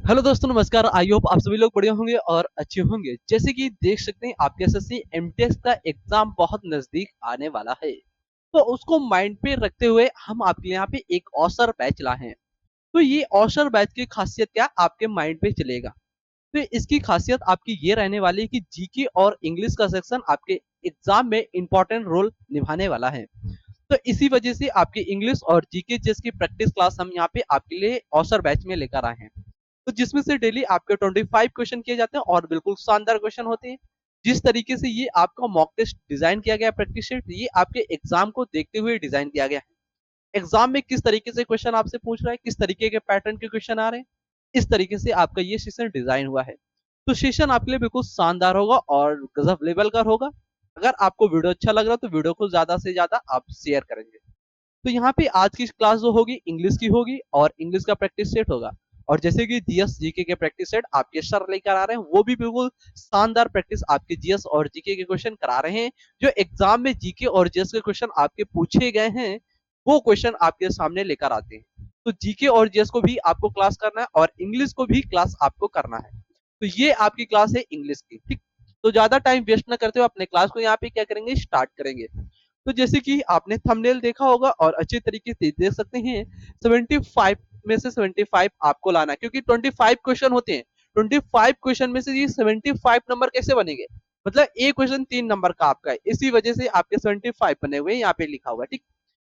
Hello दोस्तों, नमस्कार। I hope आप सभी लोग बढ़िया होंगे और अच्छे होंगे। जैसे कि देख सकते हैं, आपके एसएससी एमटीएस का एग्जाम बहुत नजदीक आने वाला है, तो उसको माइंड पे रखते हुए हम आपके यहाँ पे एक औसर बैच लाए हैं। तो ये औसर बैच की खासियत क्या आपके माइंड पे चलेगा। तो इसकी खासियत आपकी ये रहने वाली है कि जीके और इंग्लिश का सेक्शन आपके एग्जाम में इंपॉर्टेंट रोल निभाने वाला है। तो इसी वजह से आपकी इंग्लिश और जीके चेस की प्रैक्टिस क्लास हम यहाँ पे आपके लिए औसर बैच में लेकर आए हैं। तो जिसमें से डेली आपके 25 क्वेश्चन किए जाते हैं और बिल्कुल शानदार क्वेश्चन होते हैं। जिस तरीके से ये आपका मॉक टेस्ट डिजाइन किया गया, प्रैक्टिस शीट, ये आपके एग्जाम को देखते हुए डिजाइन किया गया है। एग्जाम में किस तरीके से क्वेश्चन आपसे पूछ रहा है, किस तरीके के पैटर्न के क्वेश्चन आ रहे हैं, इस तरीके से आपका ये सेशन डिजाइन हुआ है। तो सेशन आपके लिए बिल्कुल शानदार होगा और गजब लेवल का होगा। अगर आपको वीडियो अच्छा लग रहा है तो वीडियो को ज्यादा से ज्यादा आप शेयर करेंगे। तो यहाँ पे आज की क्लास जो होगी इंग्लिश की होगी और इंग्लिश का प्रैक्टिस सेट होगा। और जैसे कि जीएस जीके के प्रैक्टिस सेट आपके सर लेकर आ रहे हैं, वो भी बिल्कुल शानदार प्रैक्टिस आपके जीएस और जीके के क्वेश्चन करा रहे हैं। जो एग्जाम में जीके और जीएस के क्वेश्चन आपके पूछे गए हैं, वो क्वेश्चन आपके सामने लेकर आते हैं। तो जीके और जीएस को भी आपको क्लास करना है और इंग्लिश को भी क्लास आपको करना है। तो ये आपकी क्लास है इंग्लिश की, ठीक। तो ज्यादा टाइम वेस्ट ना करते हुए अपने क्लास को यहाँ पे क्या करेंगे, स्टार्ट करेंगे। तो जैसे कि आपने थंबनेल देखा होगा और अच्छे तरीके से देख सकते हैं, 75 में से 75 आपको लाना है, क्योंकि 25 क्वेश्चन होते हैं। 25 क्वेश्चन में से ये 75 नंबर कैसे बनेंगे, मतलब एक क्वेश्चन 3 नंबर का आपका है, इसी वजह से आपके 75 बने हुए हैं, यहाँ पे लिखा हुआ है, ठीक।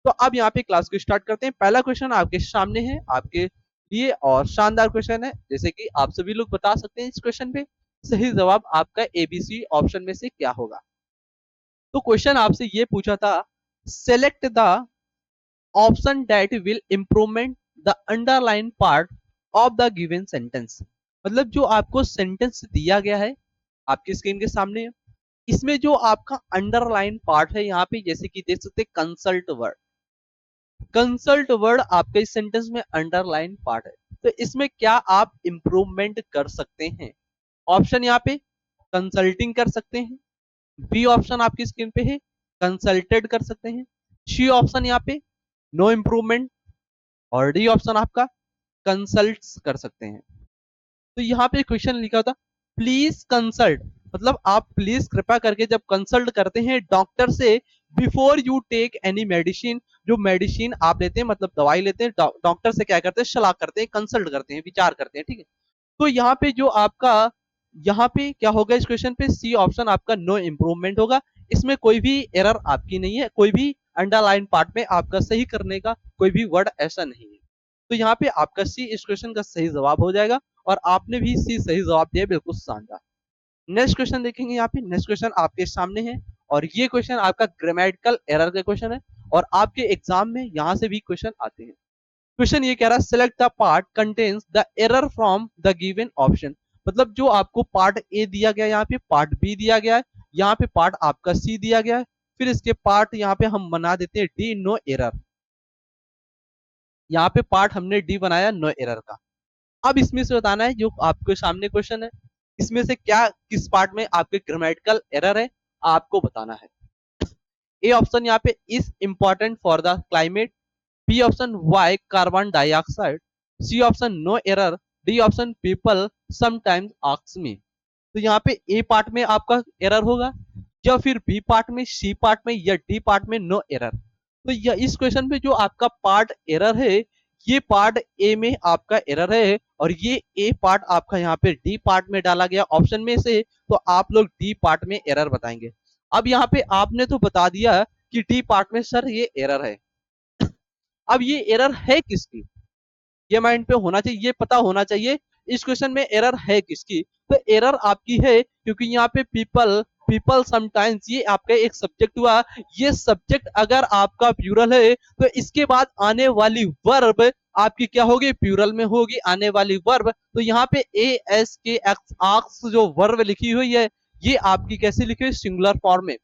तो अब यहाँ पे क्लास को स्टार्ट करते हैं। पहला क्वेश्चन आपके सामने है आपके लिए और शानदार क्वेश्चन है। जैसे कि आप सभी लोग बता सकते हैं इस क्वेश्चन पे सही जवाब आपका एबीसी ऑप्शन में से क्या होगा। तो क्वेश्चन आपसे ये पूछा था, select the option that will improvement the underline part of the given sentence. मतलब जो आपको सेंटेंस दिया गया है आपकी स्क्रीन के सामने है, इसमें जो आपका अंडरलाइन पार्ट है यहाँ पे, जैसे कि देख सकते हैं कंसल्ट वर्ड। कंसल्ट वर्ड आपके इस सेंटेंस में अंडरलाइन पार्ट है। तो इसमें क्या आप इंप्रूवमेंट कर सकते हैं। ऑप्शन यहाँ पे कंसल्टिंग कर सकते हैं, बी ऑप्शन आपकी स्क्रीन पे है कंसल्टेड कर सकते हैं, सी ऑप्शन यहाँ पे नो इम्प्रूवमेंट, और डी ऑप्शन आपका कंसल्ट कर सकते हैं। तो यहाँ पे क्वेश्चन लिखा होता प्लीज कंसल्ट, मतलब आप प्लीज कृपया करके जब कंसल्ट करते हैं डॉक्टर से before you take any medicine. जो मेडिसिन आप लेते हैं, मतलब दवाई लेते हैं, डॉक्टर से क्या करते हैं, सलाह करते हैं, कंसल्ट करते हैं, विचार करते हैं, ठीक है। तो यहाँ पे जो आपका यहाँ पे क्या होगा, इस क्वेश्चन पे सी ऑप्शन आपका नो इम्प्रूवमेंट होगा। इसमें कोई भी एरर आपकी नहीं है, कोई भी अंडरलाइन पार्ट में आपका सही करने का कोई भी वर्ड ऐसा नहीं है। तो यहाँ पे आपका सी इस क्वेश्चन का सही जवाब हो जाएगा और आपने भी सी सही जवाब दिया, बिल्कुल शानदार। नेक्स्ट क्वेश्चन देखेंगे, यहाँ पे नेक्स्ट क्वेश्चन आपके सामने है और ये क्वेश्चन आपका ग्रामेटिकल एरर का क्वेश्चन है और आपके एग्जाम में यहाँ से भी क्वेश्चन आते हैं। क्वेश्चन ये कह रहा है select the part contains the error from the given option. मतलब जो आपको पार्ट ए दिया गया, यहाँ पे पार्ट बी दिया गया है, यहाँ पे पार्ट आपका सी दिया गया है, फिर इसके पार्ट यहाँ पे हम बना देते हैं डी, नो एरर। यहाँ पे पार्ट हमने डी बनाया नो एरर का। अब इसमें से बताना है जो आपके सामने क्वेश्चन है, इसमें से क्या किस पार्ट में आपके ग्रामेटिकल एरर है आपको बताना है। ए ऑप्शन यहाँ पे is important for the climate, B option why carbon dioxide, C option no error, D option people sometimes ask me. तो यहाँ पे ए पार्ट में आपका एरर होगा, या फिर बी पार्ट में, सी पार्ट में, या डी पार्ट में नो एरर। तो यह इस क्वेश्चन पे जो आपका पार्ट एरर है, ये पार्ट ए में आपका एरर है और ये ए पार्ट आपका यहाँ पे डी पार्ट में डाला गया ऑप्शन में से, तो आप लोग डी पार्ट में एरर बताएंगे। अब यहाँ पे आपने तो बता दिया कि डी पार्ट में सर ये एरर है। अब ये एरर है किसकी, ये माइंड पे होना चाहिए, ये पता होना चाहिए इस क्वेश्चन में एरर है किसकी। तो एरर आपकी है क्योंकि यहाँ पे पीपल, पीपल समटाइम्स, ये आपका एक सब्जेक्ट हुआ। ये सब्जेक्ट अगर आपका प्यूरल है तो इसके बाद आने वाली वर्ब आपकी क्या होगी, प्यूरल में होगी आने वाली वर्ब। तो यहाँ पे ए एस के एक्स आक्स जो वर्ब लिखी हुई है, ये आपकी कैसे लिखी हुई, सिंगुलर फॉर्म में।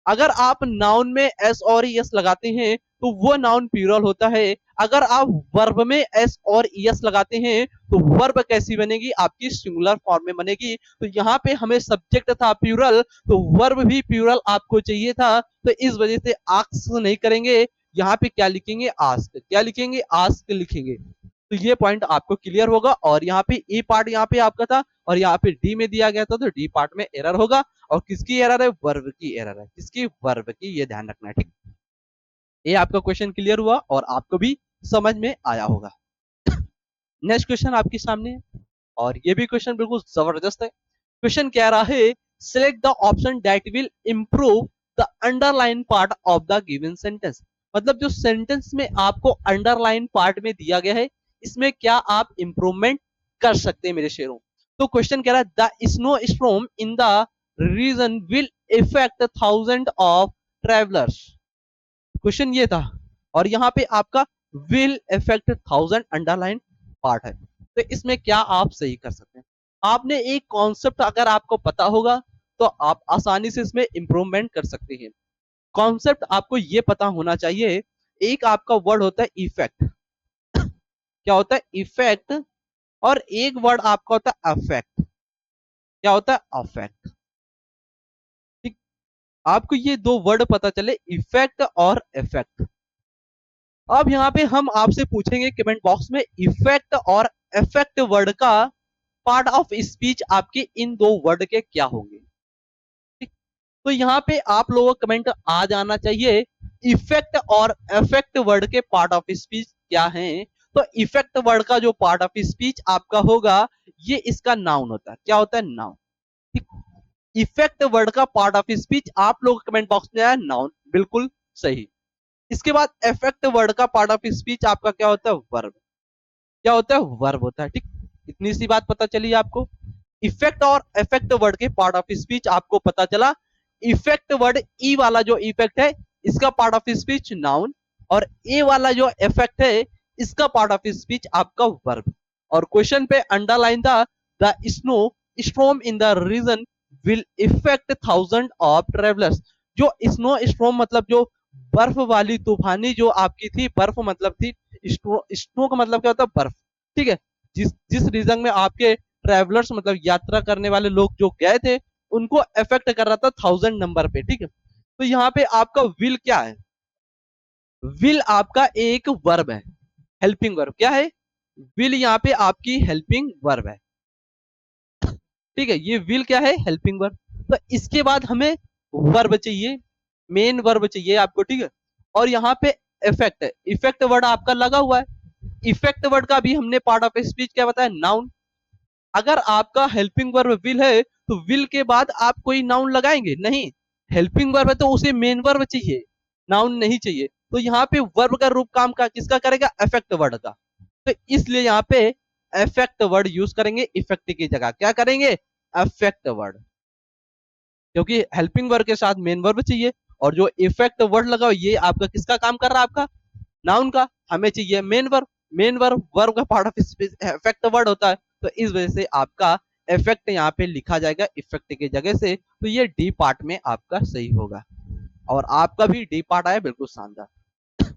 अगर आप नाउन में एस और एस लगाते हैं तो वो नाउन प्लूरल होता है। अगर आप वर्ब में एस और एस लगाते हैं तो वर्ब कैसी बनेगी, आपकी सिंगुलर फॉर्म में बनेगी। तो यहाँ पे हमें सब्जेक्ट था प्लूरल, तो वर्ब भी प्लूरल आपको चाहिए था, तो इस वजह से आस्क नहीं करेंगे, यहाँ पे क्या लिखेंगे, आस्क। क्या लिखेंगे, आस्क लिखेंगे। तो ये पॉइंट आपको क्लियर होगा। और यहाँ पे ए पार्ट यहाँ पे आपका था और यहाँ पे डी में दिया गया था, तो डी पार्ट में एरर होगा। और किसकी एरर है? वर्ब की एरर है। किसकी? वर्ब की। ये ध्यान रखना है, ठीक। ये आपका क्वेश्चन क्लियर हुआ और आपको भी समझ में आया होगा। नेक्स्ट क्वेश्चन आपके सामने है और ये भी क्वेश्चन बिल्कुल जबरदस्त है। क्वेश्चन कह रहा है, select the option that will improve the underline part of the given sentence. मतलब जो सेंटेंस में आपको अंडरलाइन पार्ट में दिया गया है, इसमें क्या आप इंप्रूवमेंट कर सकते हैं मेरे शेरों। तो क्वेश्चन कह रहा है, the snow storm in the region will effect thousand of travellers. Question ये था और यहाँ पे आपका will effect thousand underline part है। तो इसमें क्या आप सही कर सकते हैं? आपने एक कॉन्सेप्ट अगर आपको पता होगा तो आप आसानी से इसमें इंप्रूवमेंट कर सकते हैं। कॉन्सेप्ट आपको ये पता होना चाहिए। एक आपका वर्ड होता है इफेक्ट। क्या होता है? इफेक्ट। और एक वर्ड आपका होता है अफेक्ट। क्या होता है? अफेक्ट। ठीक। आपको ये दो वर्ड पता चले, इफेक्ट और इफेक्ट। अब यहाँ पे हम आपसे पूछेंगे कमेंट बॉक्स में, इफेक्ट और इफेक्ट वर्ड का पार्ट ऑफ स्पीच आपके इन दो वर्ड के क्या होंगे। ठीक। तो यहाँ पे आप लोगों का कमेंट आ जाना चाहिए, इफेक्ट और इफेक्ट वर्ड के पार्ट ऑफ स्पीच क्या हैं। तो इफेक्ट वर्ड का जो पार्ट ऑफ स्पीच आपका होगा, ये इसका नाउन होता है। क्या होता है? नाउन। ठीक। इफेक्ट वर्ड का पार्ट ऑफ स्पीच आप लोग कमेंट बॉक्स में आया, नाउन। बिल्कुल सही। इसके बाद इफेक्ट वर्ड का पार्ट ऑफ स्पीच आपका क्या होता है? वर्ब। क्या होता है? वर्ब होता है। ठीक। इतनी सी बात पता चली आपको। इफेक्ट और इफेक्ट वर्ड के पार्ट ऑफ स्पीच आपको पता चला। इफेक्ट वर्ड ई वाला जो इफेक्ट है, इसका पार्ट ऑफ स्पीच नाउन। और ए वाला जो इफेक्ट है, इसका पार्ट ऑफ स्पीच आपका वर्ब। और क्वेश्चन पे अंडरलाइन था, the snow storm in the region will effect thousand of travellers. जो स्नो स्टॉर्म मतलब जो बर्फ वाली तूफानी जो आपकी थी, बर्फ मतलब थी, स्नो का मतलब क्या होता है? बर्फ। ठीक है। जिस जिस रीजन में आपके ट्रेवलर्स मतलब यात्रा करने वाले लोग जो गए थे, उनको इफेक्ट कर रहा था थाउजेंड नंबर पे। ठीक है। तो यहाँ पे आपका विल क्या है? विल आपका एक वर्ब है, हेल्पिंग वर्ब। क्या है? विल यहाँ पे आपकी हेल्पिंग वर्ब है। ठीक है। ये विल क्या है? Helping verb. तो इसके बाद हमें वर्ब चाहिए, मेन वर्ब चाहिए आपको। ठीक है। और यहाँ पे इफेक्ट है, इफेक्ट वर्ड आपका लगा हुआ है। इफेक्ट वर्ड का भी हमने पार्ट ऑफ स्पीच क्या बताया? नाउन। अगर आपका हेल्पिंग वर्ब विल है, तो विल के बाद आप कोई नाउन लगाएंगे नहीं। हेल्पिंग वर्ब है तो उसे मेन वर्ब चाहिए, नाउन नहीं चाहिए। तो यहाँ पे वर्ब का रूप काम का किसका करेगा? इफेक्ट वर्ड का। तो इसलिए यहाँ पे इफेक्ट वर्ड यूज करेंगे, इफेक्ट की जगह क्या करेंगे? Effect word. क्योंकि हेल्पिंग वर्ब के साथ मेन वर्ब चाहिए। और जो इफेक्ट वर्ड लगाओ, ये आपका किसका काम कर रहा है? आपका नाउन का। हमें चाहिए main verb. Main verb verb का part of speech effect word होता है। तो इस वजह से आपका इफेक्ट यहाँ पे लिखा जाएगा इफेक्ट की जगह से। तो ये डी पार्ट में आपका सही होगा। और आपका भी डी पार्ट आया, बिल्कुल शानदार।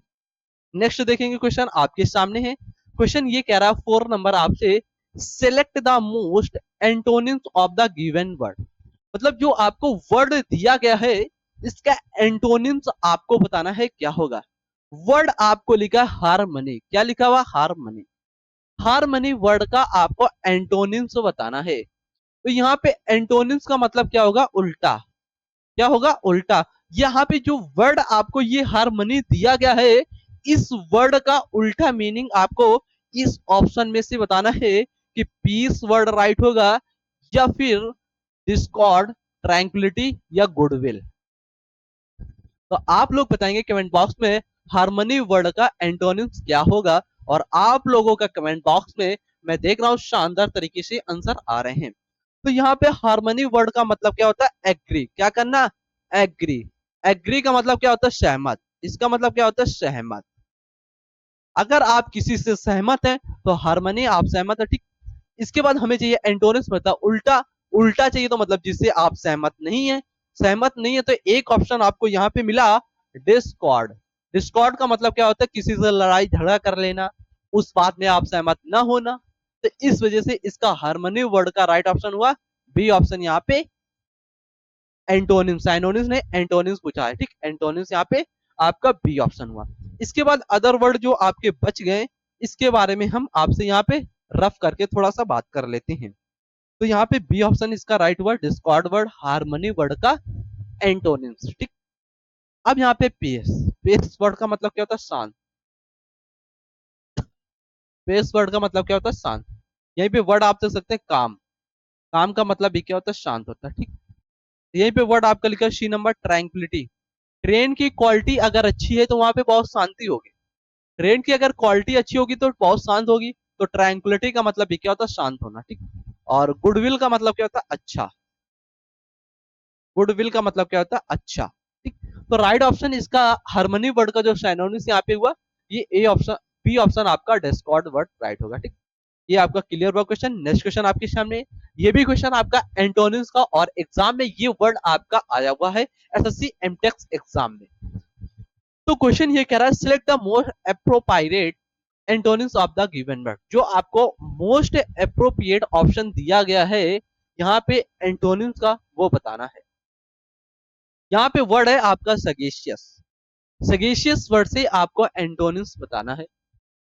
नेक्स्ट देखेंगे क्वेश्चन आपके सामने है। क्वेश्चन ये कह रहा है 4 नंबर आपसे, select the most antonyms of the given word. मतलब जो आपको वर्ड दिया गया है, इसका एंटोनिम्स आपको बताना है क्या होगा। वर्ड आपको लिखा है हारमनी। क्या लिखा हुआ? हारमनी। हारमनी वर्ड का आपको एंटोनिम्स बताना है। तो यहाँ पे एंटोनिम्स का मतलब क्या होगा? उल्टा। क्या होगा? उल्टा। यहाँ पे जो वर्ड आपको ये हारमनी दिया गया है, इस वर्ड का उल्टा मीनिंग आपको इस ऑप्शन में से बताना है कि पीस वर्ड राइट होगा या फिर डिस्कॉर्ड, ट्रैंक्विलिटी या गुडविल। तो आप लोग बताएंगे कमेंट बॉक्स में हार्मनी वर्ड का एंटोनिम्स क्या होगा। और आप लोगों का कमेंट बॉक्स में मैं देख रहा हूं शानदार तरीके से आंसर आ रहे हैं। तो यहाँ पे हार्मनी वर्ड का मतलब क्या होता है? एग्री। क्या करना? एग्री। एग्री का मतलब क्या होता है? सहमत। इसका मतलब क्या होता है? सहमत। अगर आप किसी से सहमत हैं तो हार्मनी आप सहमत है। ठीक। इसके बाद हमें चाहिए एंटोनिम्स, मतलब उल्टा। उल्टा चाहिए तो मतलब जिससे आप सहमत नहीं है। सहमत नहीं है तो एक ऑप्शन आपको यहाँ पे मिला, डिस्कॉर्ड। डिस्कॉर्ड का मतलब क्या होता है? किसी से लड़ाई झगड़ा कर लेना, उस बात में आप सहमत ना होना। तो इस वजह से इसका हार्मनी वर्ड का राइट ऑप्शन हुआ बी ऑप्शन। यहाँ पे एंटोनिम्स, साइनोनिम्स ने एंटोनिम्स पूछा है। ठीक। एंटोनिम्स यहाँ पे आपका बी ऑप्शन हुआ। इसके बाद अदर वर्ड जो आपके बच गए, इसके बारे में हम आपसे यहाँ पे रफ करके थोड़ा सा बात कर लेते हैं। तो यहाँ पे बी ऑप्शन इसका right word, Discord word, harmony word का एंटोनिम्स, ठीक। अब यहाँ पे पीस, पीस वर्ड का मतलब क्या होता है? शांत। पीस वर्ड का मतलब क्या होता है? शांत। यहीं पे वर्ड आप देख सकते हैं काम, काम का मतलब भी क्या होता है? शांत होता है, ठीक। यहीं पे वर्ड आपका लिखा है सी नंबर, ट्रैंक्विलिटी। ट्रेन की क्वालिटी अगर अच्छी है तो वहां पे बहुत शांति होगी। ट्रेन की अगर क्वालिटी अच्छी होगी तो बहुत शांत होगी। तो ट्रैंक्विलिटी का मतलब भी क्या होता है? शांत होना, ठीक। और गुडविल का मतलब क्या होता है? अच्छा। गुडविल का मतलब क्या होता है? अच्छा, ठीक। तो राइट ऑप्शन इसका हार्मनी वर्ड का जो साइनोनिम्स यहाँ पे हुआ, ये ए ऑप्शन, बी ऑप्शन आपका डिस्कॉर्ड वर्ड राइट होगा, ठीक। ये आपका क्लियर हुआ क्वेश्चन। नेक्स्ट क्वेश्चन आपके सामने, ये भी क्वेश्चन आपका एंटोनिम्स का, और एग्जाम में ये वर्ड आपका आया हुआ है एसएससी एमटेक्स एग्जाम में। तो क्वेश्चन ये कह रहा है select the most appropriate antonyms of the given word. जो आपको मोस्ट अप्रोप्रिएट ऑप्शन दिया गया है यहाँ पे एंटोनिम्स का, वो बताना है। यहाँ पे वर्ड है आपका सगेशियस। सगेशियस वर्ड से आपको एंटोनिम्स बताना है।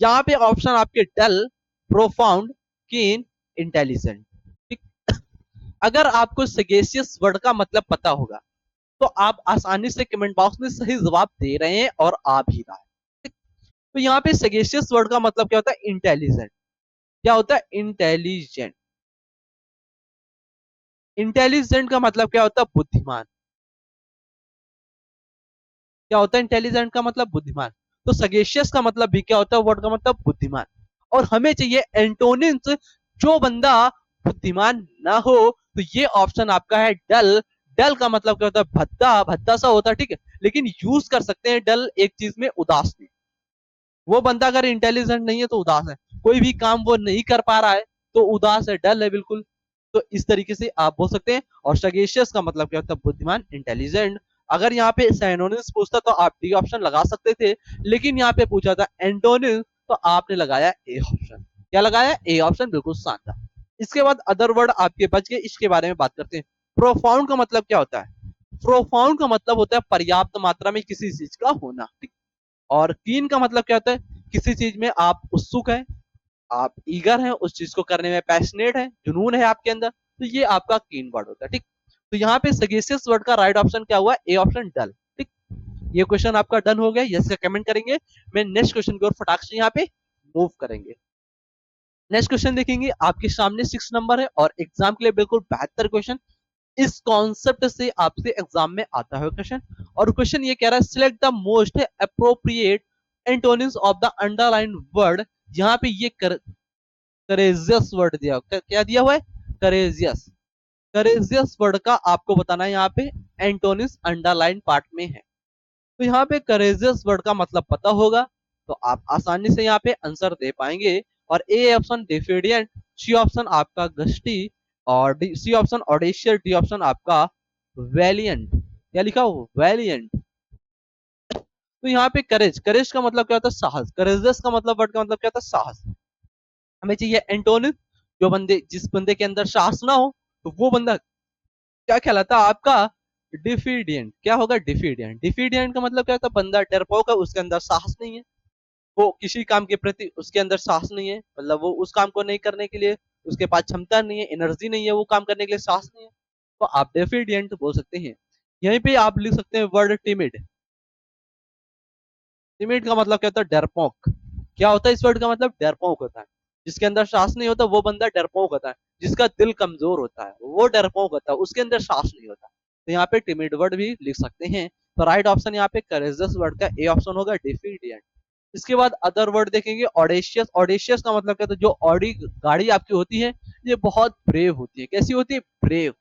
यहाँ पे ऑप्शन आपके डल, प्रोफाउंड, कीन, इंटेलिजेंट, ठीक। अगर आपको सगेशियस वर्ड का मतलब पता होगा तो आप आसानी से कमेंट बॉक्स में सही जवाब दे रहे हैं और आ भी रहा है, ठीक? तो यहाँ पे सगेशियस वर्ड का मतलब क्या होता है? इंटेलिजेंट। क्या होता है? इंटेलिजेंट। इंटेलिजेंट का मतलब क्या होता है? बुद्धिमान। क्या होता है इंटेलिजेंट का मतलब? बुद्धिमान। तो सगेशियस का मतलब भी क्या होता है? वर्ड का मतलब बुद्धिमान। और हमें चाहिए एंटोनिम्स, जो बंदा बुद्धिमान ना हो। तो ये ऑप्शन आपका है डल। डल का मतलब क्या होता है? भद्दा, भद्दा सा होता है, ठीक है। लेकिन यूज कर सकते हैं डल एक चीज में, उदास में। वो बंदा अगर इंटेलिजेंट नहीं है तो उदास है। कोई भी काम वो नहीं कर पा रहा है तो उदास है, डल है बिल्कुल। तो इस तरीके से आप बोल सकते हैं। और सगेशियस का मतलब क्या होता है? बुद्धिमान, इंटेलिजेंट। अगर यहाँ पे साइनोनिम्स पूछता तो आप डी ऑप्शन लगा सकते थे, लेकिन यहाँ पे पूछा था एंटोनिम्स तो आपने लगाया ए ऑप्शन। क्या लगाया? ए ऑप्शन, बिल्कुल शानदार। इसके बाद अदर वर्ड आपके बच गए, इसके बारे में बात करते हैं। प्रोफाउंड का मतलब क्या होता है? प्रोफाउंड का मतलब होता है पर्याप्त मात्रा में किसी चीज का होना, ठीक। और कीन का मतलब क्या होता है? किसी चीज में आप उत्सुक हैं, आप ईगर हैं, उस चीज को करने में पैशनेट है, जुनून है आपके अंदर, तो ये आपका कीन वर्ड होता है, ठीक। तो यहाँ पे सगेशियस वर्ड का राइट ऑप्शन क्या हुआ? ए ऑप्शन, डल, ठीक। ये क्वेश्चन आपका डन हो गया, यस का कमेंट करेंगे। मैं नेक्स्ट क्वेश्चन की ओर फटाक से यहाँ पे मूव करेंगे। नेक्स्ट क्वेश्चन देखेंगे आपके सामने 6 नंबर है, और एग्जाम के लिए बिल्कुल बेहतर क्वेश्चन। इस कॉन्सेप्ट से आपसे एग्जाम में आता है क्वेश्चन। और क्वेश्चन ये कह रहा है select the most appropriate antonyms of the underline word. यहाँ पे ये करेजियस वर्ड दिया, क्या दिया हुआ है? करेजियस। करेजियस वर्ड का आपको बताना है यहाँ पे एंटोनिम्स अंडरलाइन पार्ट में है। तो यहाँ पे करेजियस वर्ड का मतलब पता होगा तो आप आसानी से यहाँ पे आंसर दे पाएंगे। और A option diffident, C option आपका गस्टी, और C option audacious, D option आपका वैलियंट। क्या लिखा हो? वैलियंट। तो यहाँ पे करेज, करेज का मतलब क्या होता है? साहस। करेजियस का मतलब, वर्ड का मतलब क्या होता है? साहस। हमें चाहिए एंटोनिम, जो बंदे, जिस बंदे के अंदर साहस ना हो तो वो बंदा क्या कहलाता है? आपका डिफिडियंट। क्या होगा? डिफिडियंट। डिफिडियंट का मतलब क्या होता है? बंदा डरपोक है, उसके अंदर साहस नहीं है। वो किसी काम के प्रति उसके अंदर साहस नहीं है, मतलब वो उस काम को नहीं करने के लिए उसके पास क्षमता नहीं है, एनर्जी नहीं है, वो काम करने के लिए साहस नहीं है। तो आप डेफिडियंट बोल सकते हैं। यहीं पे आप लिख सकते हैं वर्ड टिमिड। टिमिड का मतलब क्या होता है? डरपोक। क्या होता है इस वर्ड का मतलब? डरपोक होता है। जिसके अंदर साहस नहीं होता वो बंदा डरपोक होता है। जिसका दिल कमजोर होता है वो डरपोक होता है, उसके अंदर साहस नहीं होता। तो यहाँ पे टिमिड वर्ड भी लिख सकते हैं। तो राइट ऑप्शन यहाँ पे करेजियस वर्ड का ए ऑप्शन होगा, डिफिडियंट। इसके बाद अदर वर्ड देखेंगे, ऑडेशियस। ऑडेशियस का मतलब क्या होता है? जो ऑडी गाड़ी आपकी होती है, ये बहुत ब्रेव होती है। कैसी होती है? ब्रेव।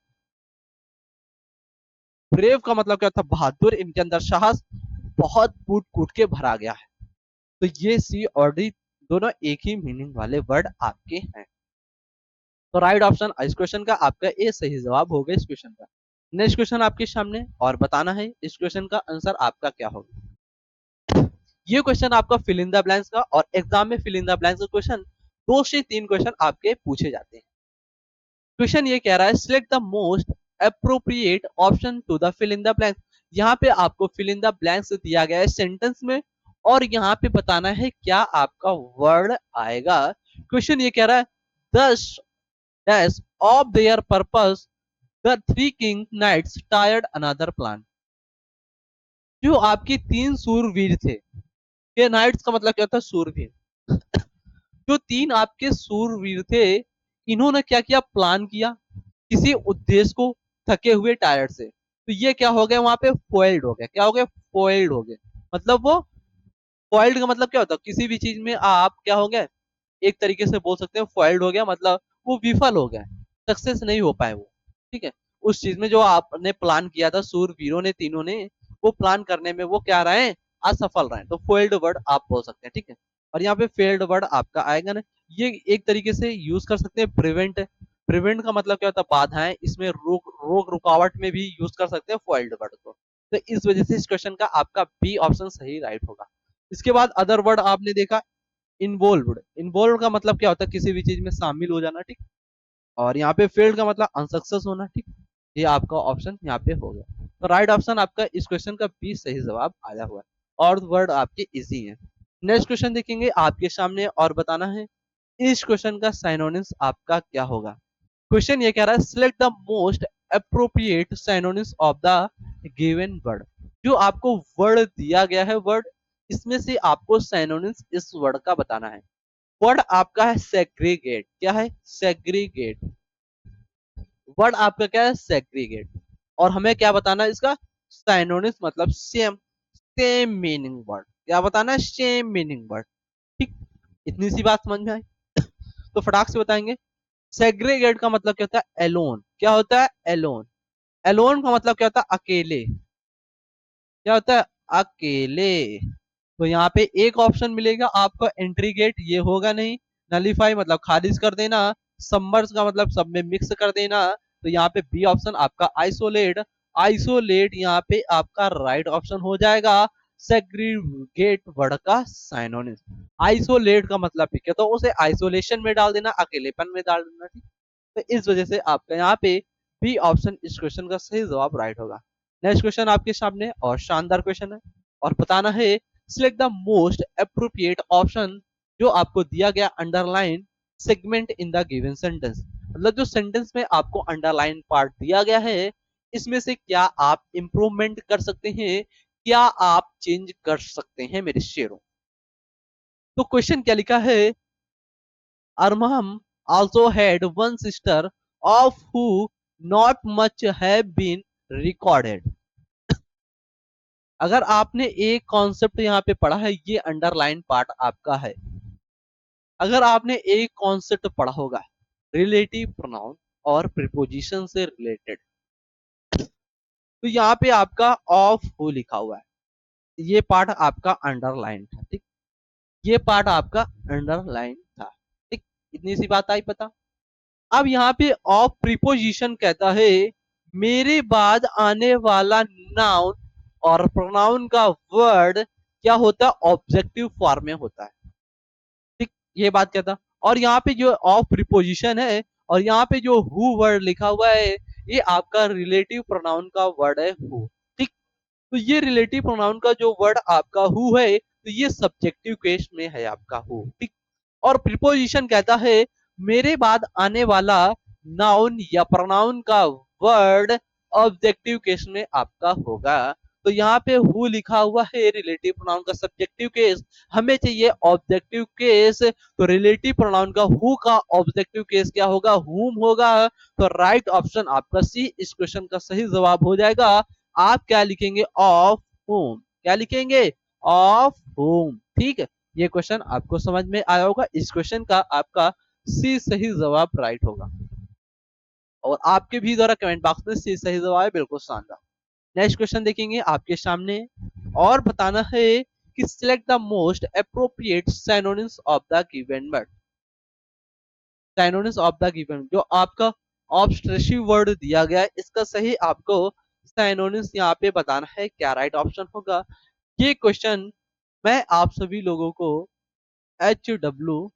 ब्रेव का मतलब क्या होता है? बहादुर, इनके अंदर साहस बहुत कूट कूट के भरा गया है। तो ये सी और डी दोनों एक ही मीनिंग वाले वर्ड आपके हैं। तो राइट ऑप्शन इस क्वेश्चन का आपका ए सही जवाब होगा इस क्वेश्चन का। नेक्स्ट क्वेश्चन आपके सामने, और बताना है इस क्वेश्चन का आंसर आपका क्या होगा। ये क्वेश्चन आपका फिल इन द ब्लैंक्स का, और एग्जाम में फिल इन द ब्लैंक्स का क्वेश्चन 2 से 3 क्वेश्चन आपके पूछे जाते हैं। क्वेश्चन ये कह रहा है select the most appropriate option to the fill in the blanks. यहाँ पे आपको फिल इन द ब्लैंक्स दिया गया है सेंटेंस में, और यहाँ पे बताना है क्या आपका वर्ड आएगा। क्वेश्चन ये कह रहा है दस dash of their purpose the three king knights tired another plan. जो आपके तीन सूरवीर थे, ये नाइट्स का मतलब क्या होता है, सूरवीर। जो तीन आपके सूरवीर थे, इन्होंने क्या किया, प्लान किया किसी उद्देश्य को, थके हुए टायर्ड से। तो ये क्या हो गया, वहां पे फोइल्ड हो गया। क्या हो गया, फोइल्ड हो गया। मतलब वो फोइल्ड का मतलब क्या होता है, किसी भी चीज में आप क्या हो गए, एक तरीके से बोल सकते हैं फोइल्ड हो गया, मतलब वो विफल हो गया, सक्सेस नहीं हो पाए वो। ठीक है, उस चीज में जो आपने प्लान किया था, सूरवीरों ने तीनों ने, वो प्लान करने में वो क्या रहे, असफल रहे, तो फोइल्ड वर्ड आप बोल सकते हैं। ठीक है, और यहाँ पे फेल्ड वर्ड आपका आएगा ना। ये एक तरीके से यूज कर सकते हैं प्रिवेंट। प्रिवेंट का मतलब क्या होता है, बाधाएं, इसमें रोक रुकावट में भी यूज कर सकते हैं फोइल्ड वर्ड को। तो इस वजह से इस क्वेश्चन का आपका बी ऑप्शन सही राइट होगा। इसके बाद अदर वर्ड आपने देखा, इन्वॉल्व्ड। इन्वॉल्व का मतलब क्या होता है, किसी भी चीज में शामिल हो जाना। ठीक, और यहाँ पे फेल्ड का मतलब अनसक्सेस होना। ठीक, ये आपका ऑप्शन यहाँ पे हो गया। तो राइट ऑप्शन आपका इस क्वेश्चन का बी सही जवाब आया हुआ है, और वर्ड आपके इजी है। नेक्स्ट क्वेश्चन देखेंगे आपके सामने, और बताना है इस क्वेश्चन का साइनोनिम्स आपका क्या होगा। क्वेश्चन ये कह रहा है select the most appropriate synonyms of the given word. जो आपको वर्ड दिया गया है, वर्ड, इसमें से आपको साइनोनिम्स इस वर्ड का बताना है। वर्ड आपका है सेग्रीगेट। क्या है, सेग्रीगेट। वर्ड आपका क्या है, सेग्रीगेट। और हमें क्या बताना है, इसका साइनोनिम्स मतलब सेम, सेम मीनिंग वर्ड। क्या बताना है, सेम मीनिंग वर्ड। ठीक, इतनी सी बात समझ में आई। तो फटाक से बताएंगे। सेग्रीगेट का मतलब क्या होता है, एलोन। क्या होता है, एलोन। एलोन का मतलब क्या होता है, अकेले। क्या होता है, अकेले। तो यहाँ पे एक ऑप्शन मिलेगा आपको, एंट्रीगेट, ये होगा नहीं। नलीफाई मतलब खारिज कर देना। सबमर्ज का मतलब सब में मिक्स कर देना। तो यहाँ पे बी ऑप्शन आपका आइसोलेट। आइसोलेट यहाँ पे आपका राइट ऑप्शन हो जाएगा सेग्रीगेट वर्ड का साइनोनिम। आइसोलेट का मतलब भी क्या, तो उसे आइसोलेशन में डाल देना, अकेलेपन में डाल देना। ठीक, तो इस वजह से आपका यहाँ पे बी ऑप्शन इस क्वेश्चन का सही जवाब राइट होगा। नेक्स्ट क्वेश्चन आपके सामने, और शानदार क्वेश्चन है, और बताना है select the most appropriate option. जो आपको दिया गया underline segment in the given sentence, मतलब जो सेंटेंस में आपको अंडरलाइन पार्ट दिया गया है, इसमें से क्या आप इंप्रूवमेंट कर सकते हैं, क्या आप चेंज कर सकते हैं मेरे शेरों। तो क्वेश्चन क्या लिखा है, Armaham also had one sister of who not much have been recorded। अगर आपने एक कॉन्सेप्ट यहाँ पे पढ़ा है, ये अंडरलाइन पार्ट आपका है। अगर आपने एक कॉन्सेप्ट पढ़ा होगा रिलेटिव प्रोनाउन और प्रीपोजिशन से रिलेटेड, तो यहाँ पे आपका ऑफ हु लिखा हुआ है, ये पार्ट आपका अंडरलाइन था। ठीक, ये पार्ट आपका अंडरलाइन था। ठीक, इतनी सी बात आई पता। अब यहाँ पे ऑफ प्रीपोजिशन कहता है मेरे बाद आने वाला नाउन और प्रोनाउन का वर्ड क्या होता है, ऑब्जेक्टिव फॉर्म में होता है। ठीक, ये बात कहता। और यहाँ पे जो ऑफ प्रीपोजिशन है, और यहाँ पे जो हु वर्ड लिखा हुआ है, ये आपका रिलेटिव प्रोनाउन का वर्ड है हु। ठीक, तो ये रिलेटिव प्रोनाउन का जो वर्ड आपका हु है, तो ये सब्जेक्टिव केस में है आपका हु। ठीक, और प्रीपोजिशन कहता है मेरे बाद आने वाला नाउन या प्रोनाउन का वर्ड ऑब्जेक्टिव केस में आपका होगा। तो यहाँ पे हु लिखा हुआ है रिलेटिव प्रोनाउन का सब्जेक्टिव केस, हमें चाहिए ऑब्जेक्टिव केस। तो रिलेटिव प्रोनाउन का हु का ऑब्जेक्टिव केस क्या होगा, हुम होगा। तो राइट ऑप्शन आपका सी इस क्वेश्चन का सही जवाब हो जाएगा। आप क्या लिखेंगे, ऑफ होम। क्या लिखेंगे, ऑफ होम। ठीक है, ये क्वेश्चन आपको समझ में आया होगा। इस क्वेश्चन का आपका सी सही जवाब राइट होगा, और आपके भी द्वारा कमेंट बॉक्स में सी सही जवाब है, बिल्कुल शानदार। नेक्स्ट क्वेश्चन देखेंगे आपके सामने, और बताना है कि select the most appropriate synonyms of the given word. Synonyms of the given, जो आपका ऑब्स्ट्रेसिव वर्ड दिया गया है, इसका सही आपको साइनोनिम्स यहाँ पे बताना है। क्या राइट ऑप्शन होगा। ये क्वेश्चन मैं आप सभी लोगों को HW,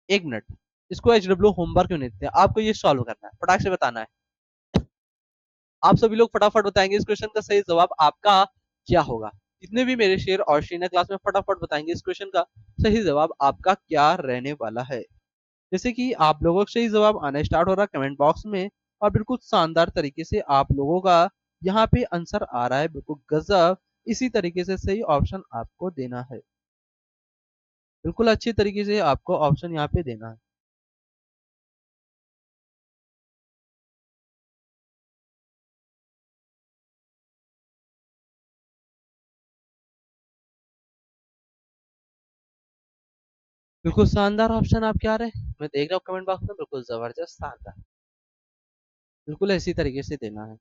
एक मिनट, इसको HW होमवर्क क्यों नहीं देते, आपको ये सॉल्व करना है, फटाक से बताना है। आप सभी लोग फटाफट बताएंगे इस क्वेश्चन का सही जवाब आपका क्या होगा। जितने भी मेरे शेर और शीना क्लास में फटाफट बताएंगे इस क्वेश्चन का सही जवाब आपका क्या रहने वाला है। जैसे कि आप लोगों का सही जवाब आना स्टार्ट हो रहा है कमेंट बॉक्स में, और बिल्कुल शानदार तरीके से आप लोगों का यहाँ पे आंसर आ रहा है, बिल्कुल गजब। इसी तरीके से सही ऑप्शन आपको देना है, बिल्कुल अच्छी तरीके से आपको ऑप्शन यहाँ पे देना है। बिल्कुल शानदार ऑप्शन आपके आ रहे हैं, मैं देख रहा हूँ कमेंट बॉक्स में, बिल्कुल जबरदस्त शानदार, बिल्कुल इसी तरीके से देना है।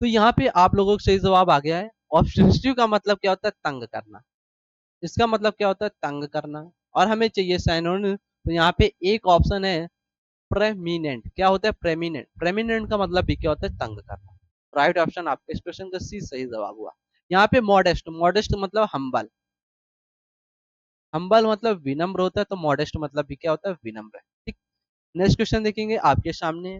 तो यहाँ पे आप लोगों को सही जवाब आ गया है। ऑब्सेसिव का मतलब क्या होता है? तंग करना। इसका मतलब क्या होता है? तंग करना। और हमें चाहिए साइनोनिम, तो यहाँ पे एक ऑप्शन है प्रेमिनेंट। क्या होता है? प्रेमिनेंट। प्रेमिनेंट का मतलब भी क्या होता है? तंग करना। राइट ऑप्शन आपके इस क्वेश्चन का सी सही जवाब हुआ। यहाँ पे मॉडेस्ट, मॉडेस्ट मतलब हम्बल। हम्बल मतलब विनम्र होता है, तो मॉडेस्ट मतलब भी क्या होता है? विनम्र है। ठीक। नेक्स्ट क्वेश्चन देखेंगे आपके सामने,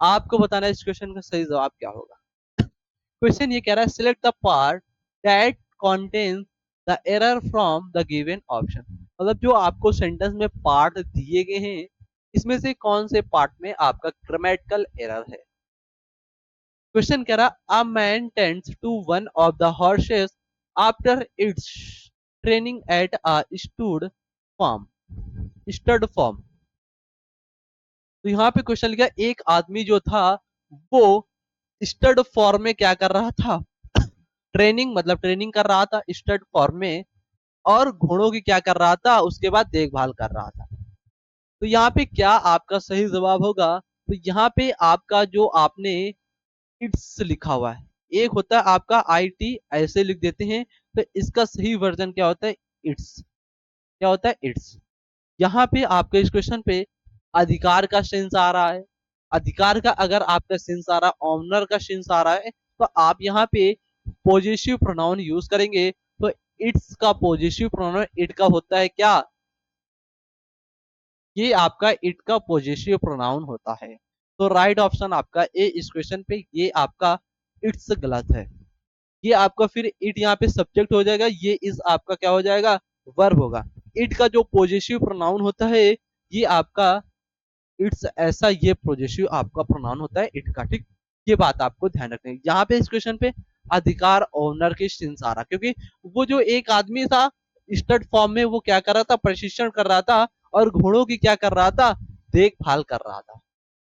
आपको बताना है इस क्वेश्चन का सही जवाब क्या होगा। क्वेश्चन ये कह रहा है select the part that contains the error from the given option. मतलब जो आपको सेंटेंस में पार्ट दिए गए हैं, इसमें से कौन से पार्ट में आपका ग्रामेटिकल एरर है। क्वेश्चन कह रहा a man tends to one of the horses after its training at a farm stud form. तो यहाँ पे क्वेश्चन लिखा एक आदमी जो था वो स्टड फॉर्म में क्या कर रहा था? ट्रेनिंग, मतलब ट्रेनिंग कर रहा था स्टड फॉर्म में, और घोड़ों की क्या कर रहा था? उसके बाद देखभाल कर रहा था। तो यहाँ पे क्या आपका सही जवाब होगा? तो यहाँ पे आपका जो आपने इट्स लिखा हुआ है, एक होता है आपका आई टी, ऐसे लिख देते हैं, तो इसका सही वर्जन क्या होता है? इट्स। क्या होता है? इट्स। यहाँ पे आपके इस क्वेश्चन पे अधिकार का सेंस आ रहा है। अधिकार का अगर आपका सेंस आ रहा है, ऑनर का सेंस आ रहा है, तो आप यहाँ पे पॉजिटिव प्रोनाउन यूज करेंगे। तो इट्स का पॉजिटिव प्रोनाउन इट का होता है क्या? ये आपका इट का पॉजिटिव प्रोनाउन होता है। तो राइट ऑप्शन आपका ए इस क्वेश्चन पे, ये आपका इट्स गलत है। ये आपका फिर इट यहाँ पे सब्जेक्ट हो जाएगा, ये इज आपका क्या हो जाएगा? वर्ब होगा। इट का जो पॉजिटिव प्रोनाउन होता है ये आपका इट्स, ऐसा ये पॉजिटिव आपका प्रोनाउन होता है इट का। ठीक। ये बात आपको ध्यान रखनी है। यहाँ पे इस क्वेश्चन पे अधिकार ओनर के सिंस आ रहा, क्योंकि वो जो एक आदमी था स्टड फॉर्म में, वो क्या कर रहा था? प्रशिक्षण कर रहा था, और घोड़ों की क्या कर रहा था? देखभाल कर रहा था।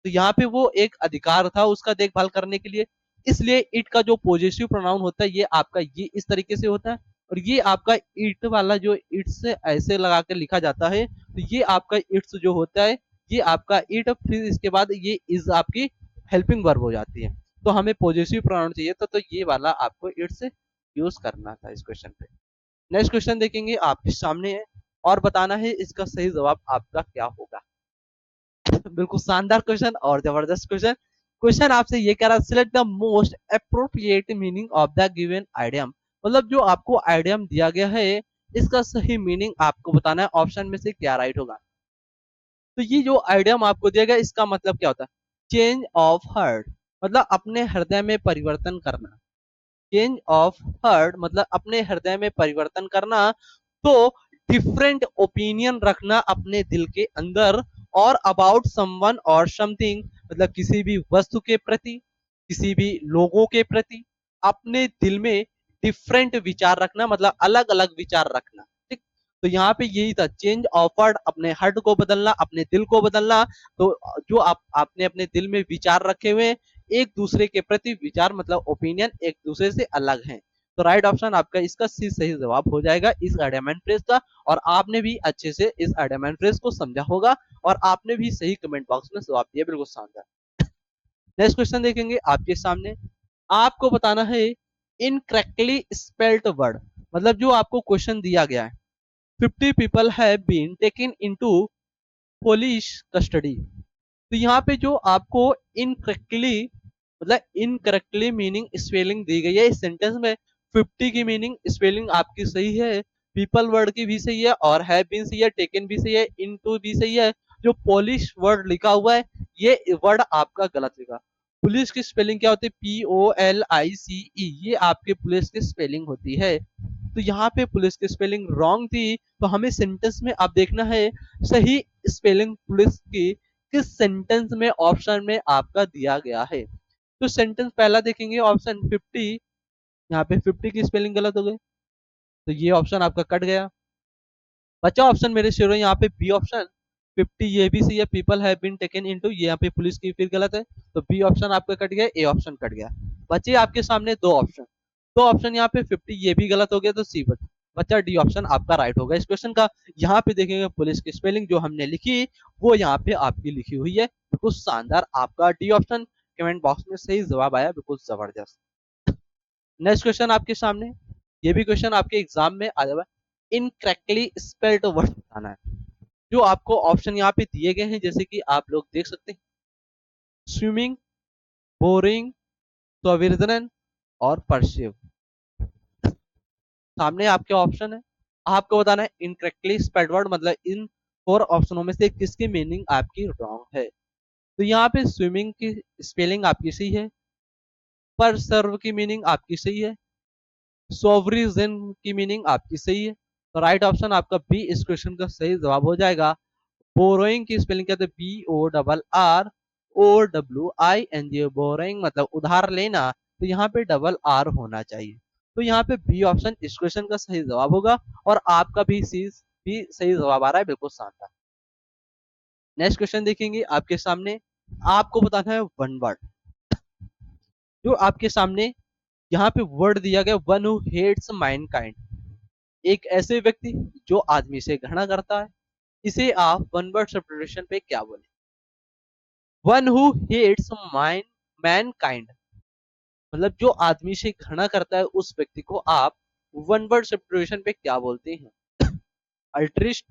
तो यहाँ पे वो एक अधिकार था उसका देखभाल करने के लिए, इसलिए इट का जो पॉजिटिव प्रोनाउन होता है ये आपका ये इस तरीके से होता है। और ये आपका इट वाला जो इट्स से ऐसे लगा कर लिखा जाता है, तो ये आपका इट्स जो होता है ये आपका इट, फिर इसके बाद ये इज आपकी हेल्पिंग वर्ब हो जाती है। तो हमें पॉजिटिव प्रोनाउन चाहिए था, तो ये वाला आपको इट्स यूज करना था इस क्वेश्चन पे। नेक्स्ट क्वेश्चन देखेंगे आपके सामने है, और बताना है इसका सही जवाब आपका क्या होगा। बिल्कुल शानदार क्वेश्चन और जबरदस्त क्वेश्चन। क्वेश्चन आपसे ये कह रहा है select the most appropriate meaning of the given idiom. मतलब जो आपको आइडियम दिया गया है इसका सही मीनिंग आपको बताना है, ऑप्शन में से क्या राइट होगा। तो ये जो आइडियम आपको दिया गया इसका मतलब क्या होता है? चेंज ऑफ हार्ट, मतलब अपने हृदय में परिवर्तन करना। चेंज ऑफ हार्ट मतलब अपने हृदय में परिवर्तन करना। तो डिफरेंट ओपिनियन रखना अपने दिल के अंदर, और अबाउट समवन और समथिंग, मतलब किसी भी वस्तु के प्रति, किसी भी लोगों के प्रति अपने दिल में डिफरेंट विचार रखना, मतलब अलग अलग विचार रखना। ठीक। तो यहाँ पे यही था, चेंज ऑफर्ड, अपने हार्ट को बदलना, अपने दिल को बदलना। तो जो आपने अपने दिल में विचार रखे हुए हैं, एक दूसरे के प्रति विचार मतलब ओपिनियन एक दूसरे से अलग हैं। तो राइट ऑप्शन आपका इसका सी सही जवाब हो जाएगा इस आइडियम फ्रेज का। और आपने भी अच्छे से इस आइडियम फ्रेज को समझा होगा, और आपने भी सही कमेंट बॉक्स में जवाब दिया, बिल्कुल शानदार। नेक्स्ट क्वेश्चन देखेंगे आपके सामने, आपको बताना है इनकरेक्टली स्पेल्ड वर्ड। मतलब जो आपको क्वेश्चन दिया गया है 50 people have been taken into police custody. तो यहाँ पे जो आपको इनकरेक्टली, मतलब इनकरेक्टली मीनिंग स्पेलिंग दी गई है इस सेंटेंस में। 50 की मीनिंग स्पेलिंग आपकी सही है, पीपल वर्ड की भी सही है, और हैव बीन सही है, टेकन भी सही है, इनटू भी सही है। जो पॉलिश वर्ड लिखा हुआ है ये वर्ड आपका गलत लिखा। पुलिस की स्पेलिंग क्या होती है? POLICE, ये आपके पुलिस की स्पेलिंग होती है। तो यहाँ पे पुलिस की स्पेलिंग रॉन्ग थी, तो हमें सेंटेंस में अब देखना है सही स्पेलिंग पुलिस की किस सेंटेंस में ऑप्शन में आपका दिया गया है। तो सेंटेंस पहला देखेंगे ऑप्शन 50, यहाँ पे 50 की स्पेलिंग गलत हो गई, तो ये ऑप्शन आपका कट गया। बचा ऑप्शन मेरे शेरों यहाँ पे बी ऑप्शन 50, ये भी सही है, people have been taken into, ये यहाँ पे पुलिस की फिर गलत है, तो बी ऑप्शन आपका कट गया, ए ऑप्शन कट गया। बचे आपके सामने दो ऑप्शन, दो ऑप्शन यहाँ पे 50 ये भी गलत हो गया, तो सी बचा डी ऑप्शन आपका राइट होगा इस क्वेश्चन का। यहाँ पे देखेंगे पुलिस की स्पेलिंग जो हमने लिखी वो यहाँ पे आपकी लिखी हुई है, बिल्कुल शानदार, आपका डी ऑप्शन कमेंट बॉक्स में सही जवाब आया, बिल्कुल जबरदस्त। नेक्स्ट क्वेश्चन आपके सामने, ये भी क्वेश्चन आपके एग्जाम में आ जाएगा, इनकरेक्टली स्पेल्ड वर्ड बताना है। जो आपको ऑप्शन यहाँ पे दिए गए हैं जैसे कि आप लोग देख सकते हैं, स्विमिंग, बोरिंग, सॉविरजनन और परसिव, सामने आपके ऑप्शन है, आपको बताना है इनकरेक्टली स्पेल्ड वर्ड मतलब इन फोर ऑप्शनों में से किसकी मीनिंग आपकी रॉन्ग है। तो यहाँ पे स्विमिंग की स्पेलिंग आपकी सही है, पर सर्व की मीनिंग आपकी सही है, सोवरिजन की मीनिंग आपकी सही है, तो राइट ऑप्शन आपका बी इस क्वेश्चन का सही जवाब हो जाएगा। बोरोइंग की स्पेलिंग कहते हैं BORROWING, बोरोइंग मतलब उधार लेना, तो यहाँ पे डबल आर होना चाहिए, तो यहाँ पे बी ऑप्शन इस क्वेश्चन का सही जवाब होगा, और आपका भी सी भी सही जवाब आ रहा है, बिल्कुल शानदार। नेक्स्ट क्वेश्चन देखेंगे आपके सामने, आपको बताना है वन वर्ड, जो आपके सामने यहाँ पे वर्ड दिया गया, वन हु हेट्स माइनकाइंड, एक ऐसे व्यक्ति जो आदमी से घृणा करता है, इसे आप वन वर्ड सब्स्टिट्यूशन पे क्या बोले? One who hates mine mankind मतलब जो आदमी से घृणा करता है उस व्यक्ति को आप वन वर्ड सब्स्टिट्यूशन पे क्या बोलते हैं? अल्ट्रिस्ट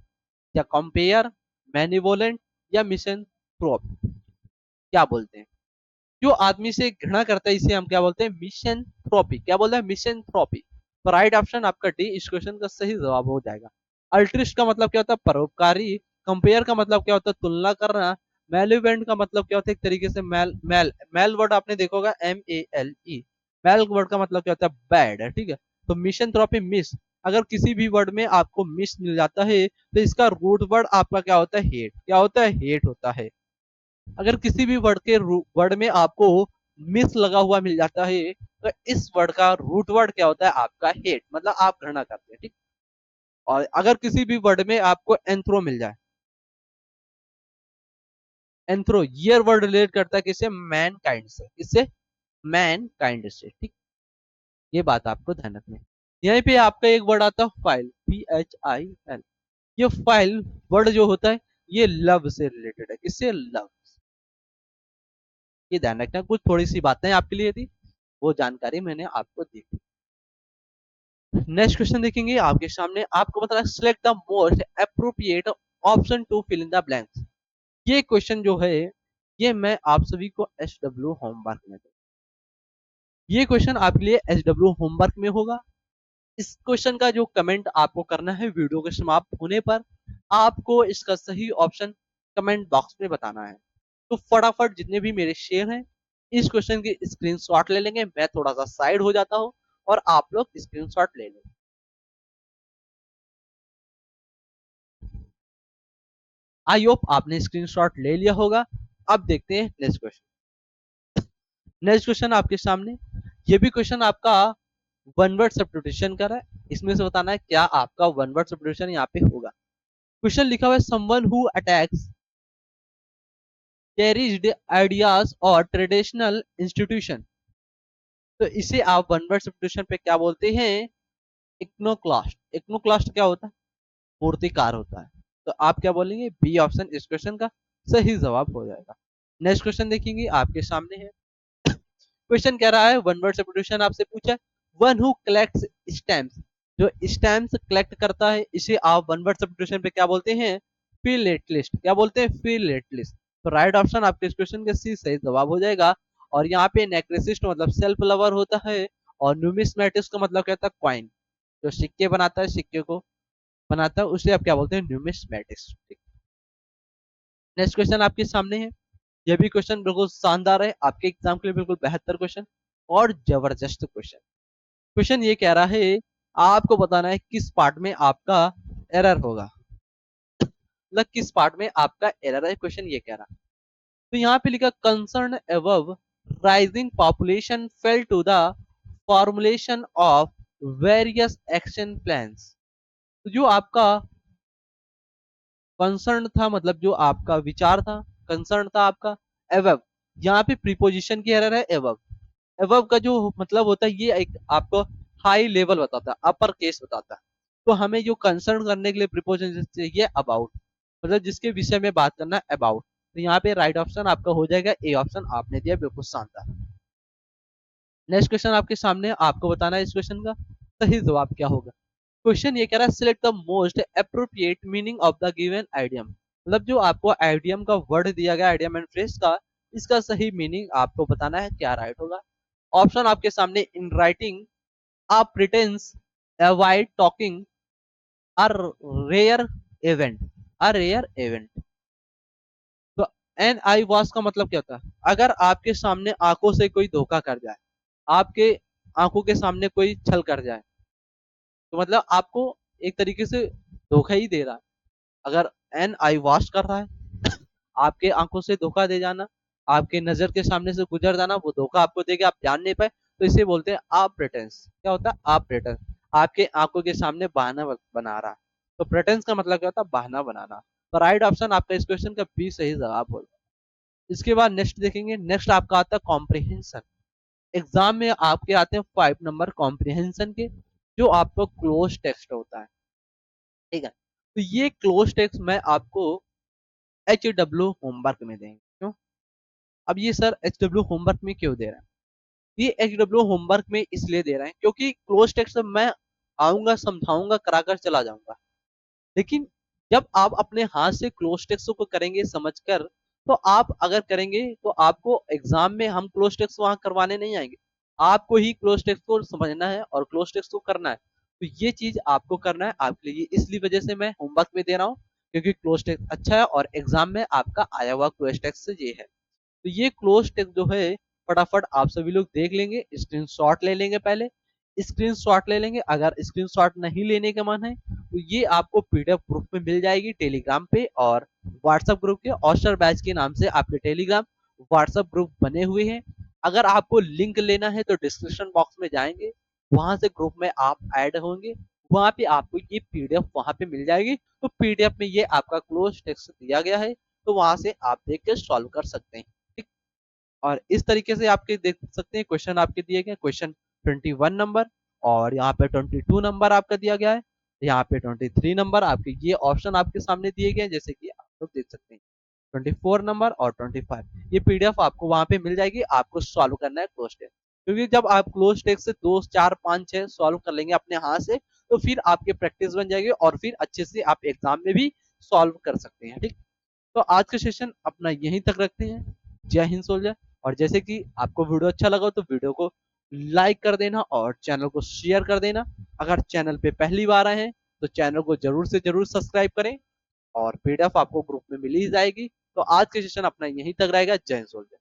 या कंपेयर, मैनिवोलेंट या मिसनथ्रोप, क्या बोलते हैं? जो आदमी से घृणा करता है इसे हम क्या बोलते हैं? मिसनथ्रोपी, क्या बोलते हैं? मिसनथ्रोपी, तो राइट ऑप्शन आपका डी इस क्वेश्चन का सही जवाब हो जाएगा। अल्ट्रिस्ट का मतलब क्या होता है? परोपकारी। कंपेयर का मतलब क्या होता है? तुलना करना। मेलिवेंट का मतलब क्या होता है? एक तरीके से मेल मेल मेल वर्ड आपने देखा होगा, MALE, मेल वर्ड का मतलब क्या होता है? बैड, ठीक है। तो मिसनथ्रोपी मिस, अगर किसी भी वर्ड में आपको मिस मिल जाता है तो इसका रूट वर्ड आपका क्या होता है? हेट, क्या होता है? हेट होता है। अगर किसी भी वर्ड के वर्ड में आपको मिस लगा हुआ मिल जाता है तो इस वर्ड का रूट वर्ड क्या होता है? आपका हेट, मतलब आप घृणा करते हैं, ठीक। और अगर किसी भी वर्ड में आपको एंथ्रो मिल जाए, एंथ्रो ये वर्ड रिलेट करता है किससे? मैन काइंड से, किससे? मैन काइंड से, ठीक। ये बात आपको ध्यान रखनी है। यहीं पे आपका एक वर्ड आता है फाइल, PHIL, ये फाइल वर्ड जो होता है ये लव से रिलेटेड है, किससे? लव। ये ध्यान रखना, कुछ थोड़ी सी बातें आपके लिए थी, वो जानकारी मैंने आपको दी थी। नेक्स्ट क्वेश्चन देखेंगे आपके सामने, आपको बताना select the most appropriate option to fill in the blanks. ये क्वेश्चन जो है ये मैं आप सभी को SW होमवर्क में दूं, ये क्वेश्चन आपके लिए SW होमवर्क में होगा। इस क्वेश्चन का जो कमेंट आपको करना है वीडियो के समाप्त होने पर, आपको इसका सही ऑप्शन कमेंट बॉक्स में बताना है। तो फटाफट जितने भी मेरे शेयर हैं इस क्वेश्चन की स्क्रीनशॉट ले लेंगे, मैं थोड़ा सा साइड हो जाता हूं और आप लोग स्क्रीनशॉट ले लेंगे। आई होप आपने स्क्रीनशॉट ले लिया होगा। अब देखते हैं नेक्स्ट क्वेश्चन। नेक्स्ट क्वेश्चन आपके सामने, ये भी क्वेश्चन आपका वन वर्ड सब्स्टिट्यूशन का है, इसमें से बताना है क्या आपका वन वर्ड सब्स्टिट्यूशन यहाँ पे होगा। क्वेश्चन लिखा हुआ है someone who attacks cherished ideas और ट्रेडिशनल इंस्टीट्यूशन, तो इसे आप वन वर्ड सब्स्टिट्यूशन पे क्या बोलते हैं? इक्नोक्लास्ट। इक्नोक्लास्ट क्या होता है? मूर्तिकार होता है, तो आप क्या बोलेंगे? बी ऑप्शन इस क्वेश्चन का सही जवाब हो जाएगा। नेक्स्ट क्वेश्चन देखेंगे आपके सामने है, क्वेश्चन कह रहा है वन वर्ड सब्स्टिट्यूशन आपसे पूछा है, वन हु कलेक्ट्स स्टैम्प्स, जो स्टैम्प्स कलेक्ट करता है इसे आप वन वर्ड सब्स्टिट्यूशन पे क्या बोलते हैं? फिलेटलिस्ट, क्या बोलते हैं? फिलेटलिस्ट, तो राइट ऑप्शन आपके इस क्वेश्चन का सी सही जवाब हो जाएगा। और यहाँ पे नेक्रेसिस्ट मतलब सेल्फ लवर होता है, और न्यूमिस्मेटिक्स का मतलब क्या होता है? कॉइन, जो सिक्के बनाता है, सिक्के को बनाता है उसे आप क्या बोलते हैं? न्यूमिस्मेटिक्स। नेक्स्ट क्वेश्चन आपके सामने है, ये भी क्वेश्चन बिल्कुल शानदार है, आपके एग्जाम के लिए बिल्कुल बेहतर क्वेश्चन और जबरदस्त क्वेश्चन। क्वेश्चन ये कह रहा है, आपको बताना है किस पार्ट में आपका एरर होगा, मतलब किस पार्ट में आपका एरर है, क्वेश्चन ये कह रहा है। तो यहाँ पे लिखा concern above rising population fail to the formulation of various action plans. तो जो आपका कंसर्न था, मतलब जो आपका विचार था, कंसर्न था आपका एवब, यहाँ पे प्रीपोजिशन की एरर है एवब। एवब का जो मतलब होता है ये एक आपको हाई लेवल बताता है, अपर केस बताता है। तो हमें जो कंसर्न करने के लिए प्रीपोजिशन चाहिए अबाउट, मतलब जिसके विषय में बात करना है अबाउट। तो यहाँ पे राइट ऑप्शन आपका हो जाएगा ए ऑप्शन, आपने दिया बिल्कुल शानदार। नेक्स्ट क्वेश्चन आपके सामने, आपको बताना है इस क्वेश्चन का सही जवाब क्या होगा। क्वेश्चन ये कह रहा है select the most appropriate meaning of the given idiom, मतलब जो आपको आइडियम का वर्ड दिया गया आइडियम एंड फ्रेज का, इसका सही मीनिंग आपको बताना है, क्या राइट होगा। ऑप्शन आपके सामने, in writing a pretence, avoid talking, a rare event, a rare event. तो एन आई वॉस का मतलब क्या होता है, अगर आपके सामने आंखों से कोई धोखा कर जाए, आपके आंखों के सामने कोई छल कर जाए, तो मतलब आपको एक तरीके से धोखा ही दे रहा है। अगर एन आई वॉश कर रहा है आपके आंखों से धोखा दे जाना, आपके नजर के सामने से गुजर जाना, वो धोखा आपको देके आप जान नहीं पाए, तो इसे बोलते हैं आप प्रेटेंस। क्या होता है आप प्रेटेंस, आपके आंखों के सामने बहाना बना रहा है। तो प्रेटेंस का मतलब क्या होता है, बहाना बनाना। तो राइट ऑप्शन आपका इस क्वेश्चन का बी सही जवाब होगा। इसके बाद नेक्स्ट देखेंगे, नेक्स्ट आपका आता है कॉम्प्रिहेंशन। एग्जाम में आपके आते हैं 5 नंबर कॉम्प्रिहेंशन के, जो आपको क्लोज टेक्स्ट होता है, ठीक है। तो ये क्लोज टेक्स्ट मैं आपको एच डब्ल्यू होमवर्क में देंगे, क्यों। अब ये सर एच डब्ल्यू होमवर्क में क्यों दे रहा है, ये एच डब्ल्यू होमवर्क में इसलिए दे रहे हैं क्योंकि क्लोज टेक्स्ट मैं आऊंगा समझाऊंगा कराकर चला जाऊंगा, लेकिन जब आप अपने हाथ से क्लोज टेक्स्ट को करेंगे समझकर, तो आप अगर करेंगे तो आपको एग्जाम में हम क्लोज टेक्स्ट वहां करवाने नहीं आएंगे, आपको ही क्लोज टेक्स्ट को समझना है और क्लोज टेक्स्ट को करना है। तो ये चीज आपको करना है आपके लिए, इसलिए वजह से मैं होमवर्क में दे रहा हूँ, क्योंकि क्लोज टेक्स्ट अच्छा है और एग्जाम में आपका आया हुआ क्लोज टेक्स्ट ये है। तो ये क्लोज टेक्स्ट जो है फटाफट आप सभी लोग देख लेंगे, स्क्रीनशॉट ले लेंगे, पहले स्क्रीनशॉट ले लेंगे। अगर स्क्रीनशॉट नहीं लेने का मन है तो ये आपको पीडीएफ ग्रुप में मिल जाएगी टेलीग्राम पे, और व्हाट्सएप ग्रुप के औशर बैच के नाम से आपके टेलीग्राम व्हाट्सएप ग्रुप बने हुए हैं। अगर आपको लिंक लेना है तो डिस्क्रिप्शन बॉक्स में जाएंगे, वहां से ग्रुप में आप ऐड होंगे, वहां पे आपको ये पीडीएफ वहां पे मिल जाएगी। तो पीडीएफ में ये आपका क्लोज टेक्स्ट दिया गया है, तो वहां से आप देख के सॉल्व कर सकते हैं, ठीक। और इस तरीके से आपके देख सकते हैं क्वेश्चन आपके दिए गए, क्वेश्चन 21 नंबर, और यहाँ पे 22 नंबर आपका दिया गया है, यहाँ पे 23 नंबर आपके ये ऑप्शन आपके सामने दिए गए हैं, जैसे कि आप लोग देख सकते हैं 24 नंबर और 25। ये पीडीएफ आपको वहां पे मिल जाएगी, आपको सॉल्व करना है क्लोज टेक्स्ट, क्योंकि जब आप क्लोज टेक्स्ट से 2 4 5 6 सॉल्व कर लेंगे अपने हाथ से, तो फिर आपकी प्रैक्टिस बन जाएगी और फिर अच्छे से आप एग्जाम में भी सॉल्व कर सकते हैं, ठीक। तो आज का सेशन अपना यहीं तक रखते हैं। जय हिंद सोल्जर। और जैसे कि आपको वीडियो अच्छा लगा तो वीडियो को लाइक कर देना और चैनल को शेयर कर देना। अगर चैनल पे पहली बार आए हैं तो चैनल को जरूर से जरूर सब्सक्राइब करें, और पीडीएफ आपको ग्रुप में मिल ही जाएगी। तो आज के सेशन अपना यहीं तक रहेगा। जय हिंद सोल्जर।